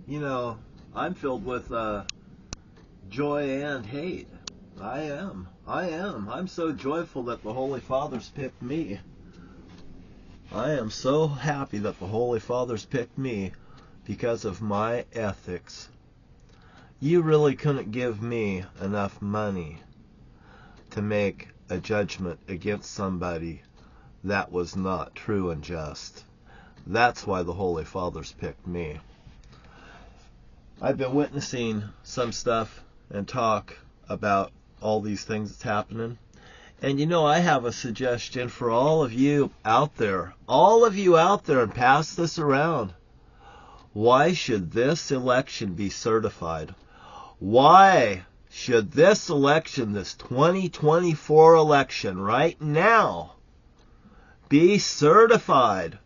You know, I'm filled with joy and hate. I am. I am. I'm so joyful that the Holy Father's picked me. I am so happy that the Holy Father's picked me because of my ethics. You really couldn't give me enough money to make a judgment against somebody that was not true and just. That's why the Holy Father's picked me. I've been witnessing some stuff and talk about all these things that's happening. And I have a suggestion for all of you out there. All of you out there, and pass this around. Why should this election be certified? Why should this election, this 2024 election right now, be certified?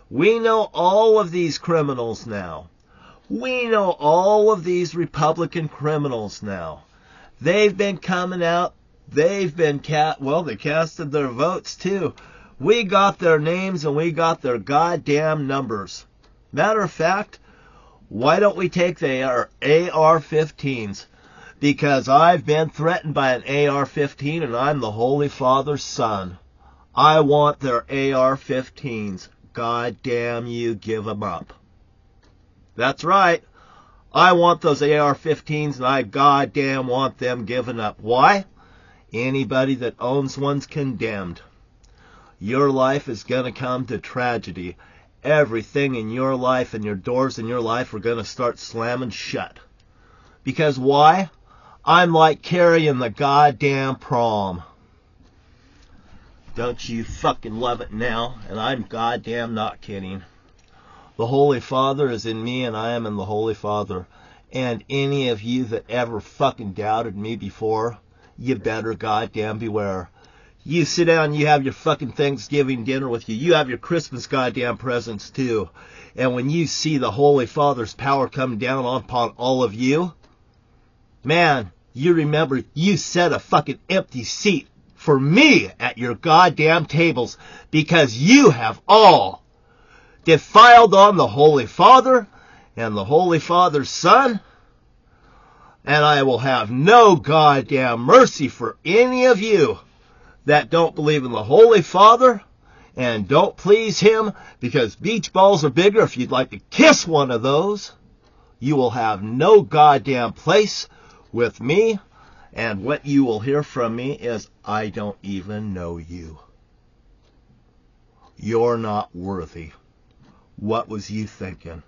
We know all of these criminals now. We know all of these Republican criminals now. They've been coming out. They've been they casted their votes too. We got their names and we got their goddamn numbers. Matter of fact, why don't we take our AR-15s? Because I've been threatened by an AR-15 and I'm the Holy Father's son. I want their AR-15s. God damn you, give them up. That's right. I want those AR-15s and I goddamn want them given up. Why? Anybody that owns one's condemned. Your life is going to come to tragedy. Everything in your life and your doors in your life are going to start slamming shut. Because why? I'm like carrying the goddamn prom. Don't you fucking love it now? And I'm goddamn not kidding. The Holy Father is in me and I am in the Holy Father. And any of you that ever fucking doubted me before, you better goddamn beware. You sit down, you have your fucking Thanksgiving dinner with you. You have your Christmas goddamn presents too. And when you see the Holy Father's power come down upon all of you, man, you remember you set a fucking empty seat for me at your goddamn tables because you have all defiled on the Holy Father and the Holy Father's Son. And I will have no goddamn mercy for any of you that don't believe in the Holy Father and don't please Him, because beach balls are bigger. If you'd like to kiss one of those, you will have no goddamn place with me. And what you will hear from me is, I don't even know you. You're not worthy. What was you thinking?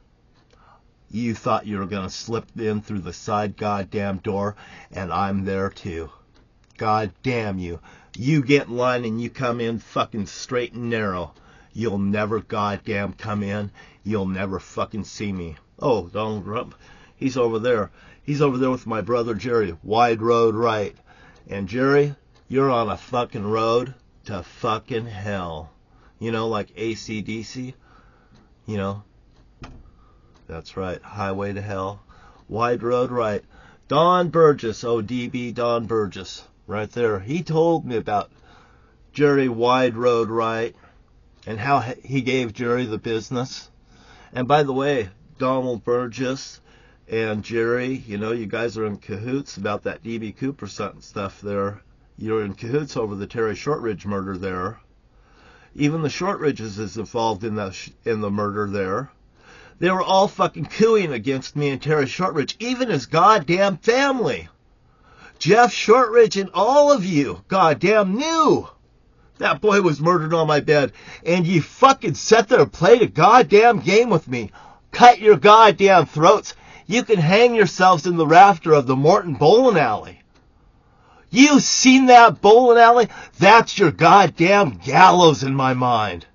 You thought you were going to slip in through the side goddamn door, and I'm there too. God damn you. You get in line and you come in fucking straight and narrow. You'll never goddamn come in. You'll never fucking see me. Oh, Donald Trump, he's over there. He's over there with my brother Jerry. Wide road right. And Jerry, you're on a fucking road to fucking hell. Like AC/DC. That's right. Highway to hell. Wide road right. Don Burgess, ODB Don Burgess. Right there. He told me about Jerry Wide Road Right and how he gave Jerry the business. And by the way, Donald Burgess and Jerry, you guys are in cahoots about that D.B. Cooper stuff there. You're in cahoots over the Terry Shortridge murder there. Even the Shortridges is involved in the murder there. They were all fucking cooing against me and Terry Shortridge, even his goddamn family. Jeff Shortridge and all of you goddamn knew that boy was murdered on my bed. And you fucking sat there and played a goddamn game with me. Cut your goddamn throats. You can hang yourselves in the rafter of the Morton bowling alley. You seen that bowling alley? That's your goddamn gallows in my mind.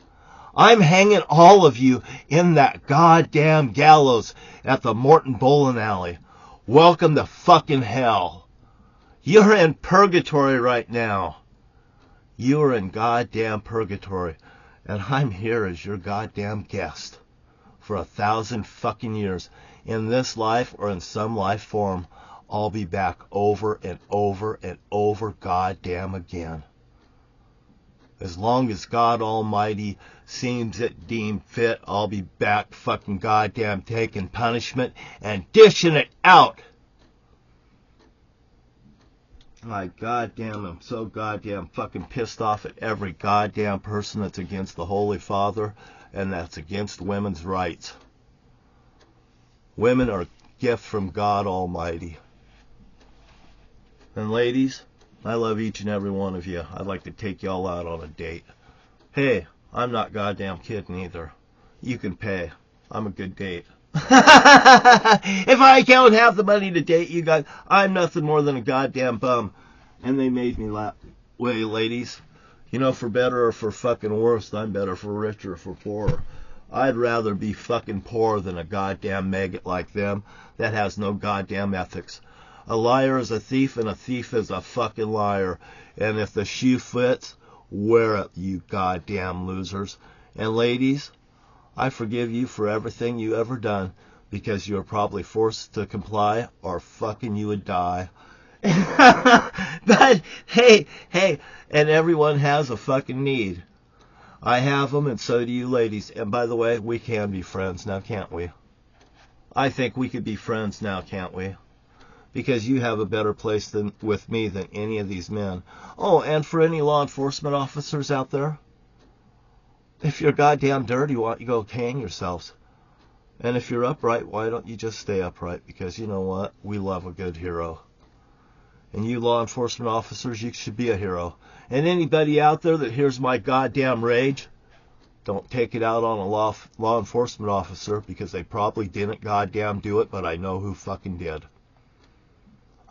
I'm hanging all of you in that goddamn gallows at the Morton bowling alley. Welcome to fucking hell. You're in purgatory right now. You're in goddamn purgatory. And I'm here as your goddamn guest for 1,000 fucking years. In this life or in some life form, I'll be back over and over and over goddamn again. As long as God Almighty seems it deemed fit, I'll be back fucking goddamn taking punishment and dishing it out. My goddamn, I'm so goddamn fucking pissed off at every goddamn person that's against the Holy Father and that's against women's rights. Women are a gift from God Almighty. And ladies, I love each and every one of you. I'd like to take y'all out on a date. Hey, I'm not goddamn kidding either. You can pay. I'm a good date. If I don't have the money to date you guys, I'm nothing more than a goddamn bum. And they made me laugh. Wait, ladies, you know, for better or for fucking worse, I'm better for richer or for poorer. I'd rather be fucking poor than a goddamn maggot like them that has no goddamn ethics. A liar is a thief, and a thief is a fucking liar. And if the shoe fits, wear it, you goddamn losers. And ladies, I forgive you for everything you ever done, because you were probably forced to comply, or fucking you would die. But, hey, and everyone has a fucking need. I have them, and so do you ladies. And by the way, we can be friends now, can't we? I think we could be friends now, can't we? Because you have a better place with me than any of these men. Oh, and for any law enforcement officers out there, if you're goddamn dirty, why don't you go hang yourselves? And if you're upright, why don't you just stay upright? Because you know what? We love a good hero. And you law enforcement officers, you should be a hero. And anybody out there that hears my goddamn rage, don't take it out on a law enforcement officer, because they probably didn't goddamn do it, but I know who fucking did.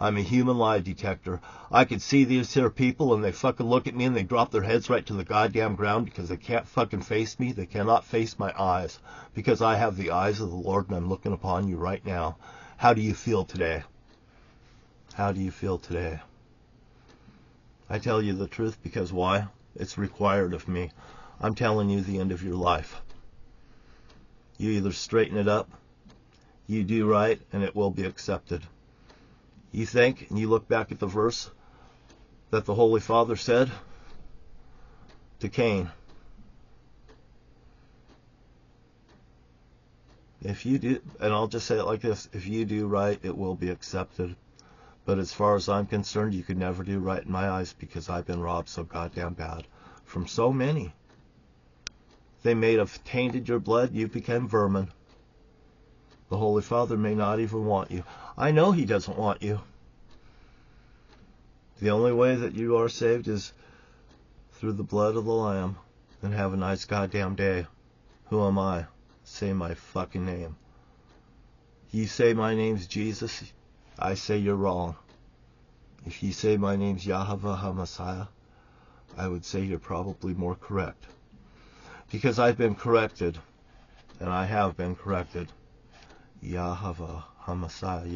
I'm a human lie detector. I can see these here people and they fucking look at me and they drop their heads right to the goddamn ground because they can't fucking face me. They cannot face my eyes because I have the eyes of the Lord and I'm looking upon you right now. How do you feel today? How do you feel today? I tell you the truth because why? It's required of me. I'm telling you the end of your life. You either straighten it up, you do right, and it will be accepted. You think, and you look back at the verse that the Holy Father said to Cain. If you do, and I'll just say it like this, if you do right, it will be accepted. But as far as I'm concerned, you could never do right in my eyes because I've been robbed so goddamn bad from so many. They may have tainted your blood, you became vermin. The Holy Father may not even want you. I know He doesn't want you. The only way that you are saved is through the blood of the Lamb. And have a nice goddamn day. Who am I? Say my fucking name. You say my name's Jesus, I say you're wrong. If you say my name's Yahweh HaMessiah, I would say you're probably more correct. Because I've been corrected, and I have been corrected. Yahweh HaMessiah,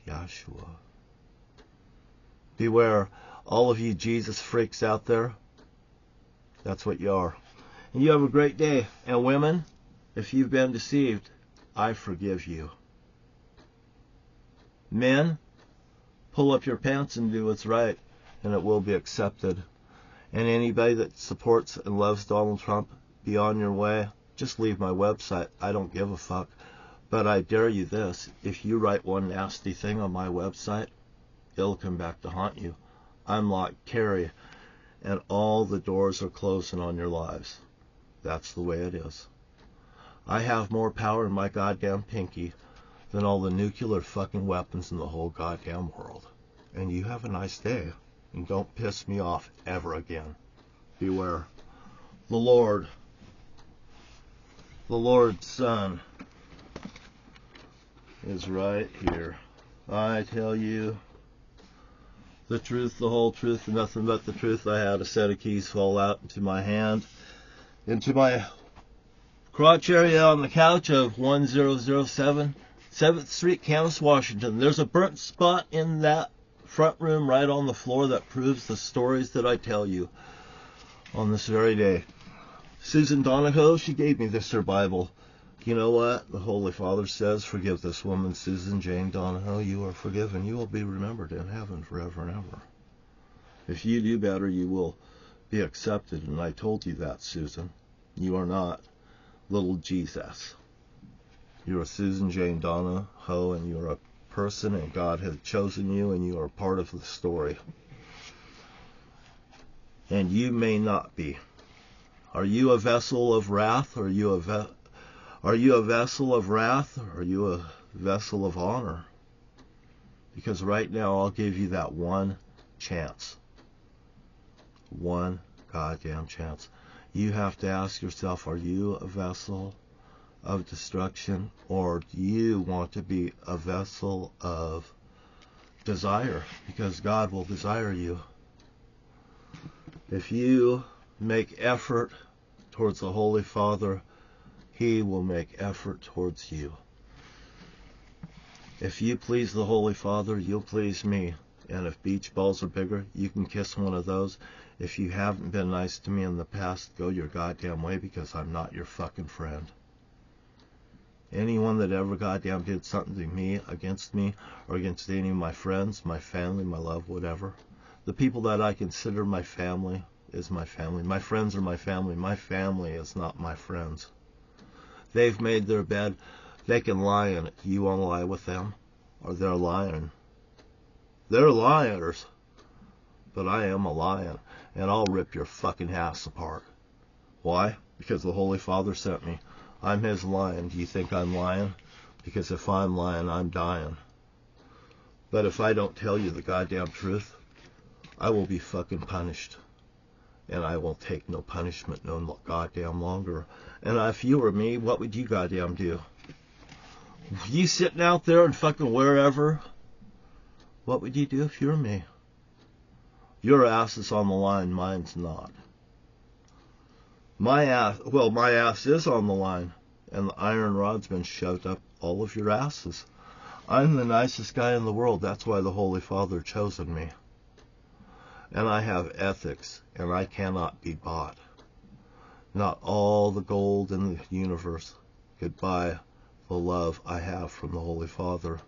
Yeshua. Beware, all of you Jesus freaks out there. That's what you are. And you have a great day. And women, if you've been deceived, I forgive you. Men, pull up your pants and do what's right, and it will be accepted. And anybody that supports and loves Donald Trump, be on your way. Just leave my website. I don't give a fuck. But I dare you this, if you write one nasty thing on my website, it'll come back to haunt you. I'm like Carrie, and all the doors are closing on your lives. That's the way it is. I have more power in my goddamn pinky than all the nuclear fucking weapons in the whole goddamn world. And you have a nice day, and don't piss me off ever again. Beware. The Lord's Son is right here. I tell you the truth, the whole truth, and nothing but the truth. I had a set of keys fall out into my hand, into my crotch area on the couch of 1007 7th Street, Kansas, Washington. There's a burnt spot in that front room right on the floor that proves the stories that I tell you on this very day. Susan Donahoe, she gave me this her Bible. You know what? The Holy Father says, forgive this woman, Susan Jane Donahoe. You are forgiven. You will be remembered in heaven forever and ever. If you do better, you will be accepted. And I told you that, Susan. You are not little Jesus. You are Susan Jane Donna Ho, and you are a person, and God has chosen you, and you are part of the story. And you may not be. Are you a vessel of wrath? Are you a vessel of wrath? Or are you a vessel of honor? Because right now I'll give you that one chance. One goddamn chance. You have to ask yourself, are you a vessel of destruction, or do you want to be a vessel of desire? Because God will desire you. If you make effort towards the Holy Father, He will make effort towards you. If you please the Holy Father, you'll please me. And if beach balls are bigger, you can kiss one of those. If you haven't been nice to me in the past, go your goddamn way, because I'm not your fucking friend. Anyone that ever goddamn did something to me, or against any of my friends, my family, my love, whatever. The people that I consider my family is my family. My friends are my family. My family is not my friends. They've made their bed. They can lie in it. You want to lie with them? Or they're lying. They're liars. But I am a lion. And I'll rip your fucking ass apart. Why? Because the Holy Father sent me. I'm His lion. Do you think I'm lying? Because if I'm lying, I'm dying. But if I don't tell you the goddamn truth, I will be fucking punished. And I will take no punishment no goddamn longer. And if you were me, what would you goddamn do? You sitting out there and fucking wherever, what would you do if you were me? Your ass is on the line, mine's not. My ass is on the line, and the iron rod's been shoved up all of your asses. I'm the nicest guy in the world. That's why the Holy Father chosen me. And I have ethics, and I cannot be bought. Not all the gold in the universe could buy the love I have from the Holy Father.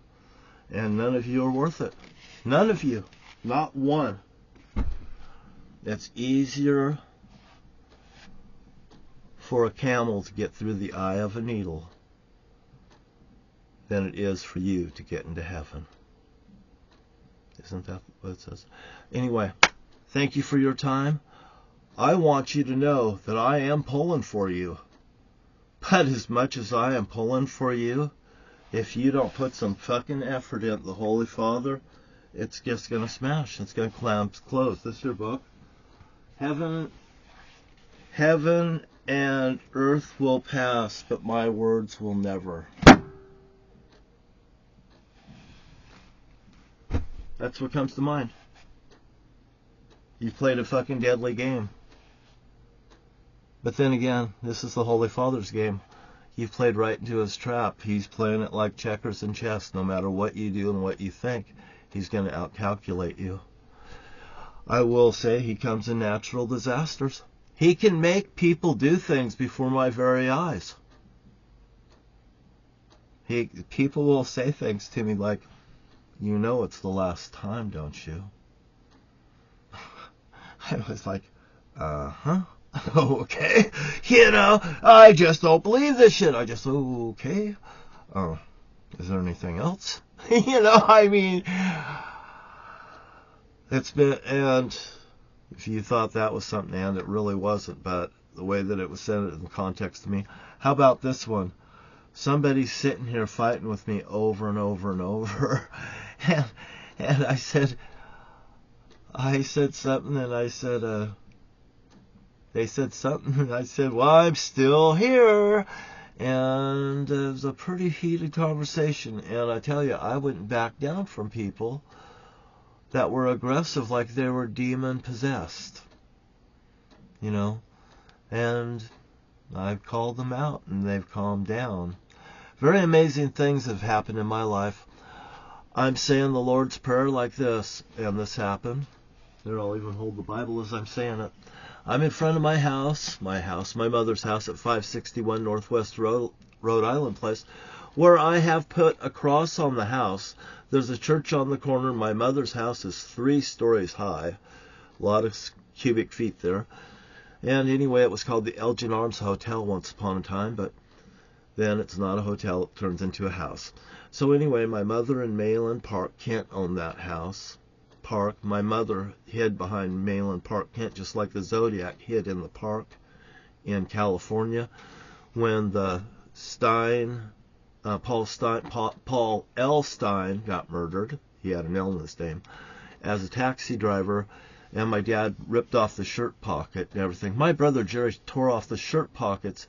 And none of you are worth it. None of you. Not one. It's easier for a camel to get through the eye of a needle than it is for you to get into heaven. Isn't that what it says? Anyway, thank you for your time. I want you to know that I am pulling for you. But as much as I am pulling for you, if you don't put some fucking effort into the Holy Father, it's just going to smash. It's going to close. This is your book. Heaven and earth will pass, but my words will never. That's what comes to mind. You've played a fucking deadly game. But then again, this is the Holy Father's game. You've played right into his trap. He's playing it like checkers and chess. No matter what you do and what you think, he's going to outcalculate you. I will say he comes in natural disasters. He can make people do things before my very eyes. People will say things to me like, you know it's the last time, don't you? I was like, uh-huh. Okay. You know, I just don't believe this shit. I just, okay. Oh, is there anything else? You know, I mean, it's been, and if you thought that was something, and it really wasn't, but the way that it was said in the context to me. How about this one? Somebody's sitting here fighting with me over and over and over. And I said something, and I said, they said something, and I said, well, I'm still here. And it was a pretty heated conversation. And I tell you, I wouldn't back down from people that were aggressive like they were demon possessed. You know? And I've called them out, and they've calmed down. Very amazing things have happened in my life. I'm saying the Lord's Prayer like this, and this happened. There, I'll even hold the Bible as I'm saying it. I'm in front of my mother's house at 561 Northwest Rhode Island Place, where I have put a cross on the house. There's a church on the corner. My mother's house is 3 stories high. A lot of cubic feet there. And anyway, it was called the Elgin Arms Hotel once upon a time, but then it's not a hotel, it turns into a house. So anyway, my mother and Malin Park Kent owned that house. My mother hid behind Malin Park Kent, just like the Zodiac hid in the park in California when the Paul L. Stein got murdered. He had an L in his name, as a taxi driver, and my dad ripped off the shirt pocket and everything. My brother Jerry tore off the shirt pockets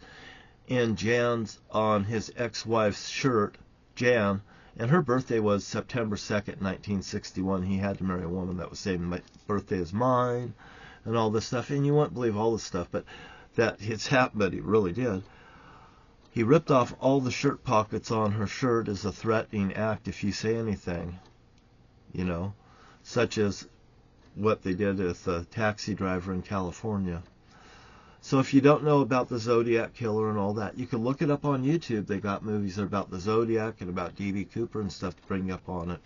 on his ex-wife's shirt, Jan, and her birthday was September 2nd, 1961. He had to marry a woman that was the same birthday as mine, and all this stuff. And you won't believe all this stuff, but that it's happened, but he really did. He ripped off all the shirt pockets on her shirt as a threatening act if you say anything, such as what they did with the taxi driver in California. So if you don't know about the Zodiac Killer and all that, you can look it up on YouTube. They got movies about the Zodiac and about D.B. Cooper and stuff to bring up on it.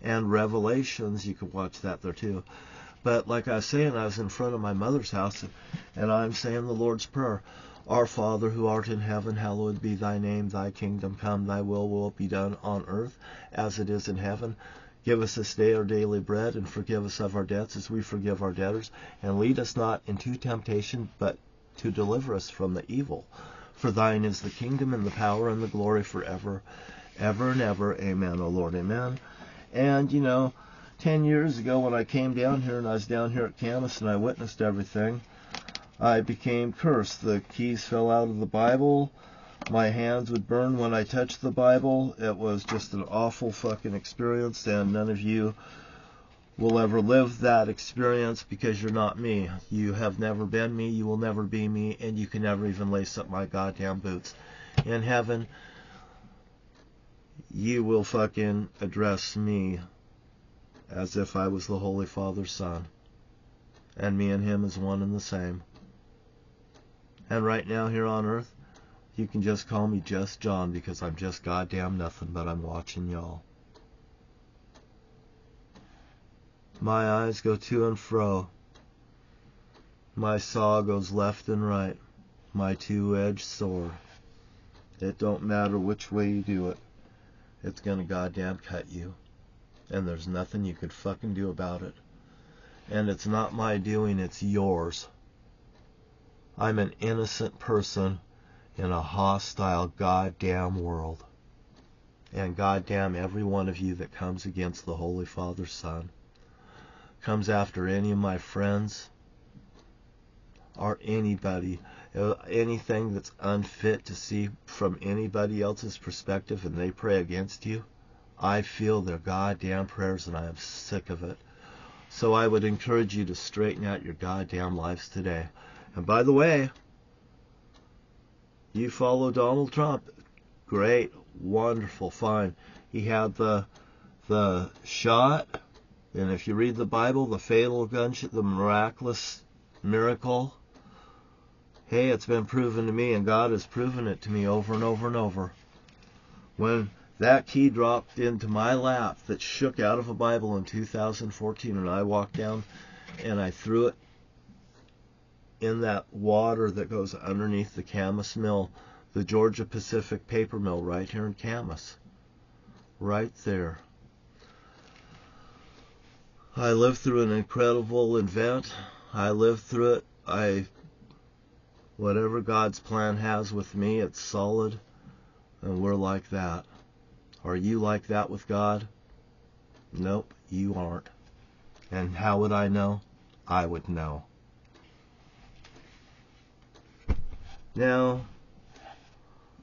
And Revelations, you can watch that there too. But like I was saying, I was in front of my mother's house, and I'm saying the Lord's Prayer. Our Father, who art in heaven, hallowed be thy name. Thy kingdom come, thy will be done on earth as it is in heaven. Give us this day our daily bread, and forgive us of our debts as we forgive our debtors. And lead us not into temptation, but to deliver us from the evil. For thine is the kingdom and the power and the glory forever, ever and ever. Amen, O Lord, amen. And, 10 years ago when I came down here, and I was down here at Camas, and I witnessed everything, I became cursed. The keys fell out of the Bible. My hands would burn when I touched the Bible. It was just an awful fucking experience, and none of you will ever live that experience because you're not me. You have never been me, you will never be me, and you can never even lace up my goddamn boots. In heaven, you will fucking address me as if I was the Holy Father's son. And me and him is one and the same. And right now here on earth, you can just call me Just John because I'm just goddamn nothing, but I'm watching y'all. My eyes go to and fro. My saw goes left and right. My two-edged sword. It don't matter which way you do it. It's gonna goddamn cut you. And there's nothing you could fucking do about it. And it's not my doing, it's yours. I'm an innocent person in a hostile goddamn world. And goddamn every one of you that comes against the Holy Father's Son, comes after any of my friends, or anybody, anything that's unfit to see from anybody else's perspective, and they pray against you, I feel their goddamn prayers and I am sick of it. So I would encourage you to straighten out your goddamn lives today. And by the way, you follow Donald Trump. Great, wonderful, fine. He had the shot, and if you read the Bible, the fatal gunshot, the miraculous miracle, hey, it's been proven to me, and God has proven it to me over and over and over. When that key dropped into my lap that shook out of a Bible in 2014, and I walked down and I threw it in that water that goes underneath the Camas Mill, the Georgia Pacific paper mill right here in Camas. Right there. I lived through an incredible event. I lived through it. Whatever God's plan has with me, it's solid, and we're like that. Are you like that with God? Nope, you aren't. And how would I know? I would know. Now,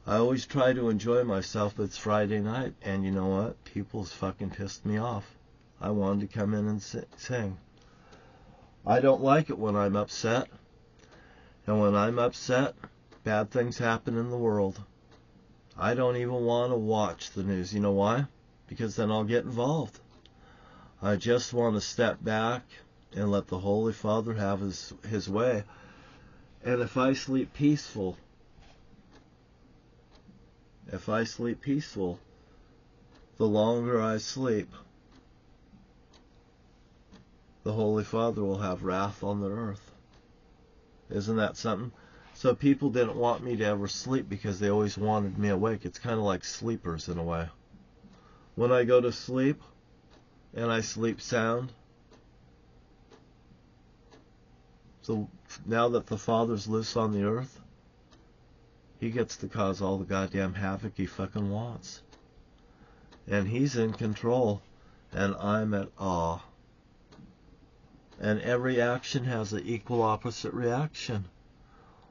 I always try to enjoy myself, but it's Friday night, and you know what? People's fucking pissed me off. I wanted to come in and sing. I don't like it when I'm upset. And when I'm upset, bad things happen in the world. I don't even want to watch the news. You know why? Because then I'll get involved. I just want to step back and let the Holy Father have his way. And if I sleep peaceful, the longer I sleep, the Holy Father will have wrath on the earth. Isn't that something? So people didn't want me to ever sleep because they always wanted me awake. It's kind of like sleepers in a way. When I go to sleep and I sleep sound, so now that the Father's loose on the earth, he gets to cause all the goddamn havoc he fucking wants. And he's in control, and I'm at awe. And every action has an equal opposite reaction.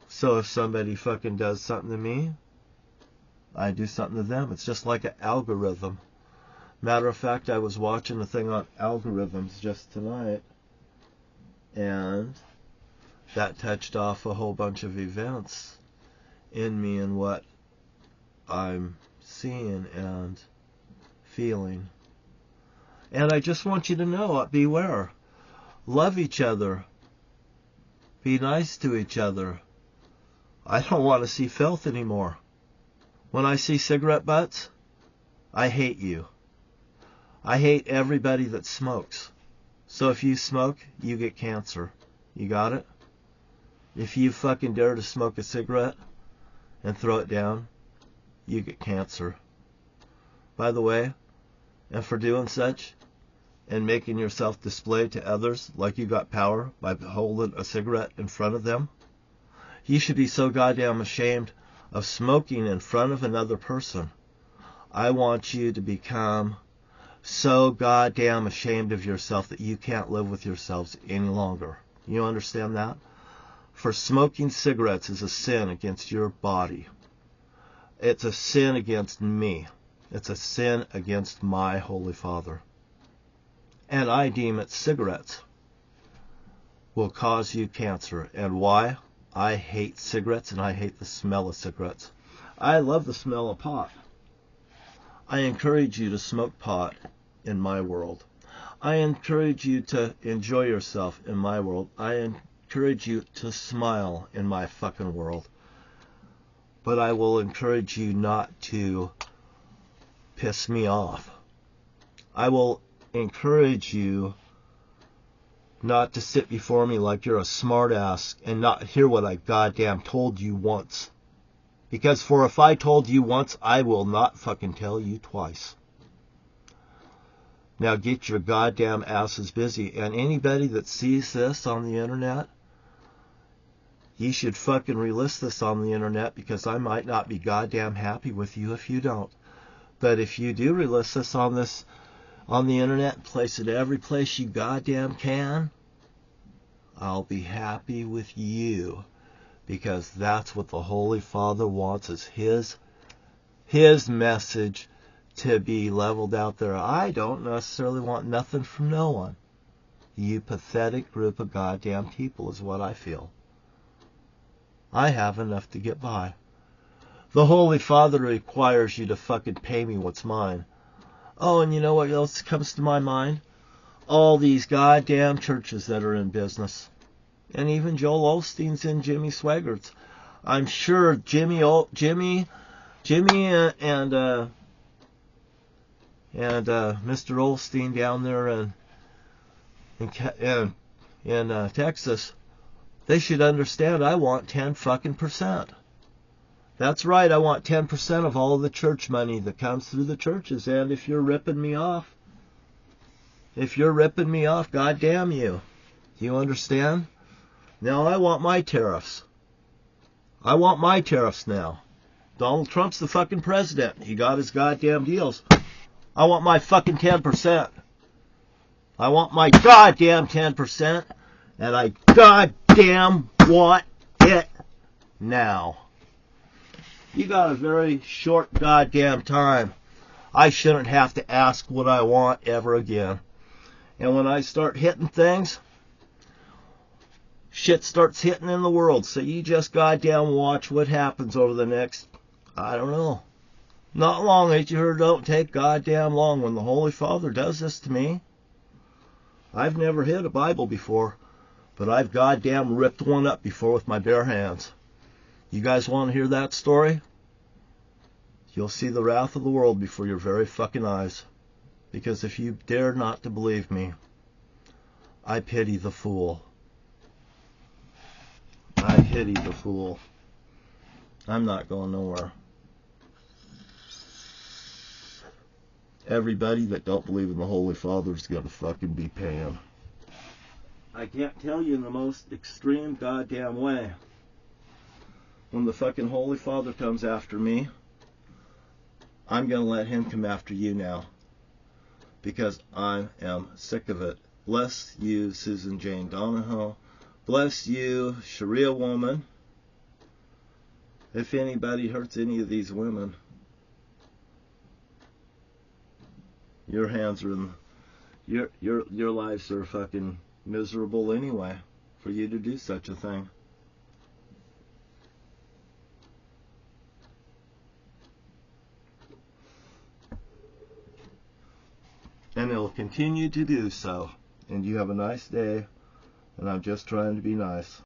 So if somebody fucking does something to me, I do something to them. It's just like an algorithm. Matter of fact, I was watching a thing on algorithms just tonight, and that touched off a whole bunch of events in me and what I'm seeing and feeling. And I just want you to know, beware. Love each other. Be nice to each other. I don't want to see filth anymore. When I see cigarette butts, I hate you. I hate everybody that smokes. So if you smoke, you get cancer. You got it? If you fucking dare to smoke a cigarette and throw it down, you get cancer. By the way, and for doing such and making yourself display to others like you got power by holding a cigarette in front of them, you should be so goddamn ashamed of smoking in front of another person. I want you to become so goddamn ashamed of yourself that you can't live with yourselves any longer. You understand that? For smoking cigarettes is a sin against your body. It's a sin against me. It's a sin against my Holy Father. And I deem it cigarettes will cause you cancer. And why? I hate cigarettes and I hate the smell of cigarettes. I love the smell of pot. I encourage you to smoke pot in my world. I encourage you to enjoy yourself in my world. I encourage you to smile in my fucking world. But I will encourage you not to piss me off. I will encourage you not to sit before me like you're a smartass and not hear what I goddamn told you once. Because for if I told you once, I will not fucking tell you twice. Now get your goddamn asses busy. And anybody that sees this on the internet, you should fucking relist this on the internet, because I might not be goddamn happy with you if you don't. But if you do relist this on the internet and place it every place you goddamn can, I'll be happy with you. Because that's what the Holy Father wants, is his message to be leveled out there. I don't necessarily want nothing from no one. You pathetic group of goddamn people is what I feel. I have enough to get by. The Holy Father requires you to fucking pay me what's mine. Oh, and you know what else comes to my mind? All these goddamn churches that are in business. And even Joel Osteen's in Jimmy Swaggart's. I'm sure Jimmy and Mr. Olstein down there in Texas, they should understand I want 10 fucking %. That's right, I want 10% of all of the church money that comes through the churches. And if you're ripping me off, goddamn you. Do you understand? Now I want my tariffs. I want my tariffs now. Donald Trump's the fucking president. He got his goddamn deals. I want my fucking 10%. I want my goddamn 10%. And I goddamn want it now. You got a very short goddamn time. I shouldn't have to ask what I want ever again. And when I start hitting things, shit starts hitting in the world. So you just goddamn watch what happens over the next, I don't know, not long. Ain't you heard? Don't take goddamn long when the Holy Father does this to me. I've never hit a Bible before, but I've goddamn ripped one up before with my bare hands. You guys want to hear that story? You'll see the wrath of the world before your very fucking eyes. Because if you dare not to believe me, I pity the fool. I pity the fool. I'm not going nowhere. Everybody that don't believe in the Holy Father's got to fucking be paying. I can't tell you in the most extreme goddamn way. When the fucking Holy Father comes after me, I'm going to let him come after you now. Because I am sick of it. Bless you, Susan Jane Donahoe. Bless you, Sharia woman. If anybody hurts any of these women, your hands are in, your lives are fucking miserable anyway for you to do such a thing. And it'll continue to do so. And you have a nice day. And I'm just trying to be nice.